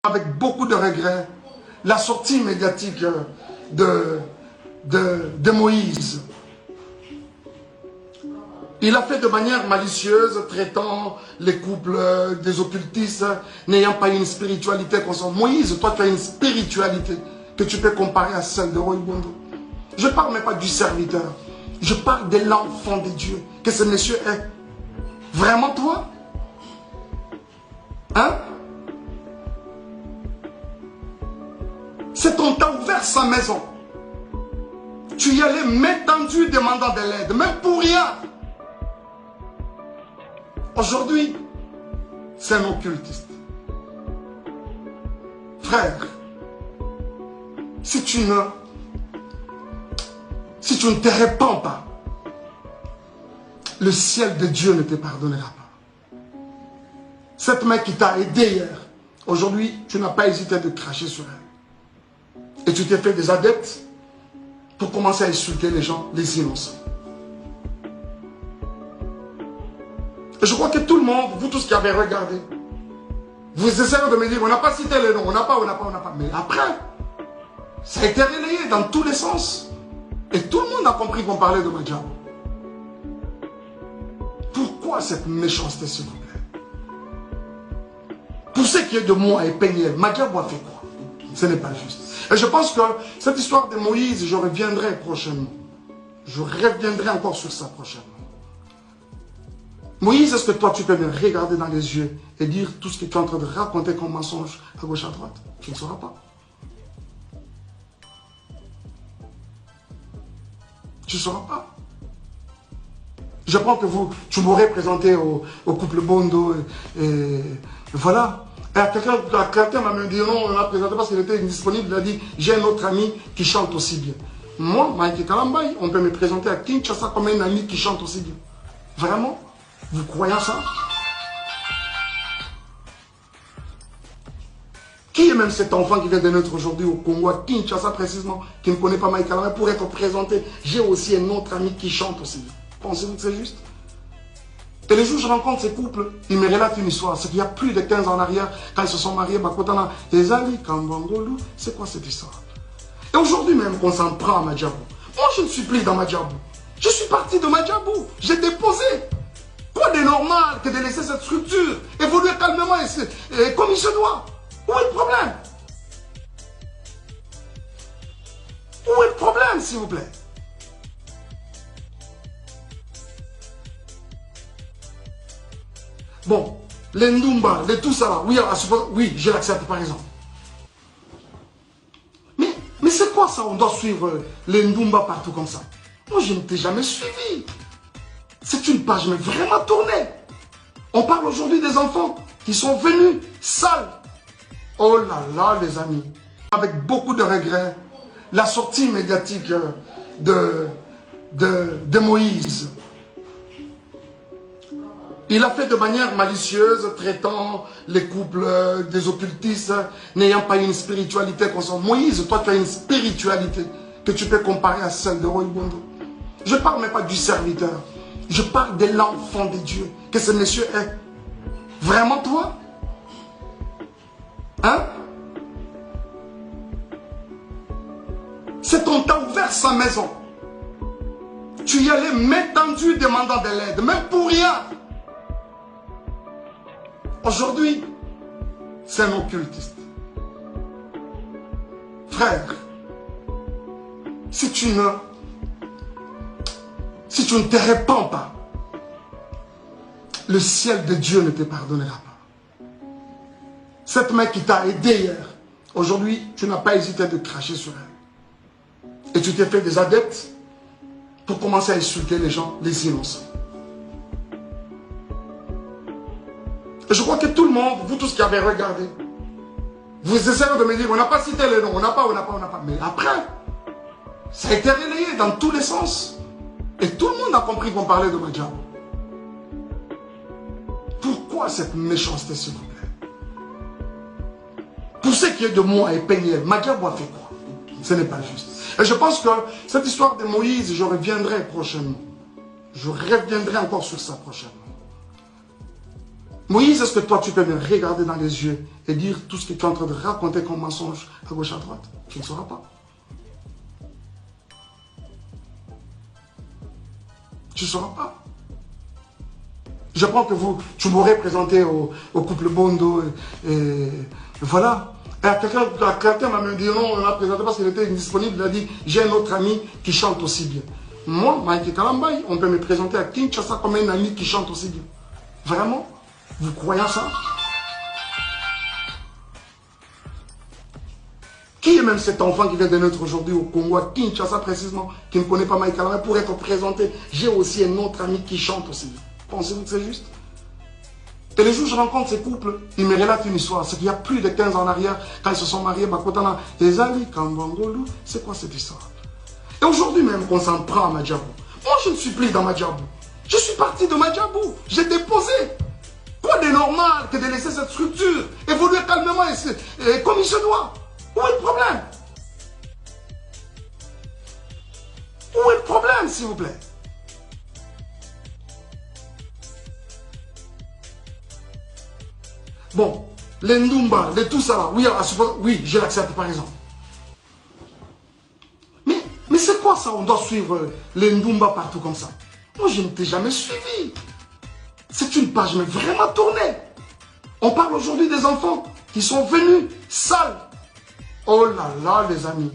avec beaucoup de regrets la sortie médiatique de Moïse. Il a fait de manière malicieuse, traitant les couples des occultistes, n'ayant pas une spiritualité constante. Moïse, toi tu as une spiritualité que tu peux comparer à celle de Roy Bondo. Je ne parle même pas du serviteur. Je parle de l'enfant de Dieu que ce monsieur est. Vraiment toi? Hein? C'est qu'on t'a ouvert sa maison. Tu y allais main tendue demandant de l'aide, même pour rien. Aujourd'hui, c'est un occultiste. Frère, si tu ne te répands pas, le ciel de Dieu ne te pardonnera pas. Cette main qui t'a aidé hier, aujourd'hui, tu n'as pas hésité de cracher sur elle. Et tu t'es fait des adeptes pour commencer à insulter les gens, les innocents. Et je crois que tout le monde, vous tous qui avez regardé, vous essayez de me dire, on n'a pas cité les noms, on n'a pas. Mais après, ça a été relayé dans tous les sens. Et tout le monde a compris qu'on parlait de Madiabou. Pourquoi cette méchanceté, s'il vous plaît? Pour ce qui est de moi et Peignel, Madiabou a fait quoi? Ce n'est pas juste. Et je pense que cette histoire de Moïse, je reviendrai prochainement. Je reviendrai encore sur ça prochainement. Moïse, est-ce que toi, tu peux me regarder dans les yeux et dire tout ce que tu es en train de raconter comme mensonge à gauche, à droite? Tu ne sauras pas. Tu ne sauras pas. Je pense que tu m'aurais présenté au couple Bondo et voilà. Et quelqu'un m'a même dit non, on l'a présenté parce qu'il était indisponible. Il a dit, j'ai un autre ami qui chante aussi bien. Moi, Mike Kalambay, on peut me présenter à Kinshasa comme un ami qui chante aussi bien. Vraiment? Vous croyez ça? Qui est même cet enfant qui vient de naître aujourd'hui au Congo, à Kinshasa précisément, qui ne connaît pas Mike Kalambay, pour être présenté? J'ai aussi un autre ami qui chante aussi bien. Pensez-vous que c'est juste? Et les jours où je rencontre ces couples, ils me relatent une histoire. C'est qu'il y a plus de 15 ans en arrière, quand ils se sont mariés, Bakotana, Ezali, Kambangolu, c'est quoi cette histoire? Et aujourd'hui même qu'on s'en prend à Madiabou. Moi, je ne suis plus dans Madiabou. Je suis parti de Madiabou. J'ai déposé. Quoi de normal que de laisser cette structure évoluer calmement et comme il se doit? Où est le problème? Où est le problème, s'il vous plaît? Bon, les Ndumba, les tout ça, oui, je l'accepte par exemple. Mais c'est quoi ça? On doit suivre les Ndumba partout comme ça? Moi, je ne t'ai jamais suivi. C'est une page mais vraiment tournée. On parle aujourd'hui des enfants qui sont venus sales. Oh là là, les amis. Avec beaucoup de regrets, la sortie médiatique de Moïse. Il a fait de manière malicieuse, traitant les couples des occultistes, n'ayant pas une spiritualité constante. Moïse, toi tu as une spiritualité que tu peux comparer à celle de Roy Bondo. Je ne parle même pas du serviteur. Je parle de l'enfant de Dieu que ce monsieur est. Vraiment toi? Hein? C'est qu'on t'a ouvert sa maison. Tu y allais main tendue demandant de l'aide, même pour rien. Aujourd'hui, c'est un occultiste. Frère, si tu ne te répands pas, le ciel de Dieu ne te pardonnera pas. Cette main qui t'a aidé hier, aujourd'hui, tu n'as pas hésité de cracher sur elle. Et tu t'es fait des adeptes pour commencer à insulter les gens, les innocents. Et je crois que tout le monde, vous tous qui avez regardé, vous essayez de me dire, on n'a pas cité les noms, on n'a pas. Mais après, ça a été relayé dans tous les sens. Et tout le monde a compris qu'on parlait de Madiabou. Pourquoi cette méchanceté, s'il vous plaît? Pour ce qui est de moi et Peignel, Madiabou a fait quoi? Ce n'est pas juste. Et je pense que cette histoire de Moïse, je reviendrai prochainement. Je reviendrai encore sur ça prochainement. Moïse, est-ce que toi, tu peux me regarder dans les yeux et dire tout ce que tu es en train de raconter comme mensonge à gauche, à droite? Tu ne sauras pas. Tu ne sauras pas. Je pense que tu m'aurais présenté au couple Bondo et voilà. Et quelqu'un m'a même dit non, on l'a présenté parce qu'il était indisponible. Il a dit, j'ai un autre ami qui chante aussi bien. Moi, Mike Kalambay, on peut me présenter à Kinshasa comme un ami qui chante aussi bien. Vraiment? Vous croyez ça? Qui est même cet enfant qui vient de naître aujourd'hui au Congo, à Kinshasa précisément, qui ne connaît pas Mike Kalambay pour être présenté? J'ai aussi un autre ami qui chante aussi bien. Pensez-vous que c'est juste? Et les jours où je rencontre ces couples, ils me relatent une histoire. C'est qu'il y a plus de 15 ans en arrière, quand ils se sont mariés, Bakotana, Ezali, Kambangolu, c'est quoi cette histoire? Et aujourd'hui même qu'on s'en prend à Madjabou. Moi, je ne suis plus dans Madjabou. Je suis parti de Madjabou. J'ai déposé. Quoi de normal que de laisser cette structure évoluer calmement et comme il se doit? Où est le problème? Où est le problème, s'il vous plaît? Bon, les Ndumba, les tout ça, oui, oui, je l'accepte par exemple. Mais c'est quoi ça? On doit suivre les Ndumba partout comme ça. Moi, je ne t'ai jamais suivi. C'est une page mais vraiment tournée. On parle aujourd'hui des enfants qui sont venus sales. Oh là là, les amis.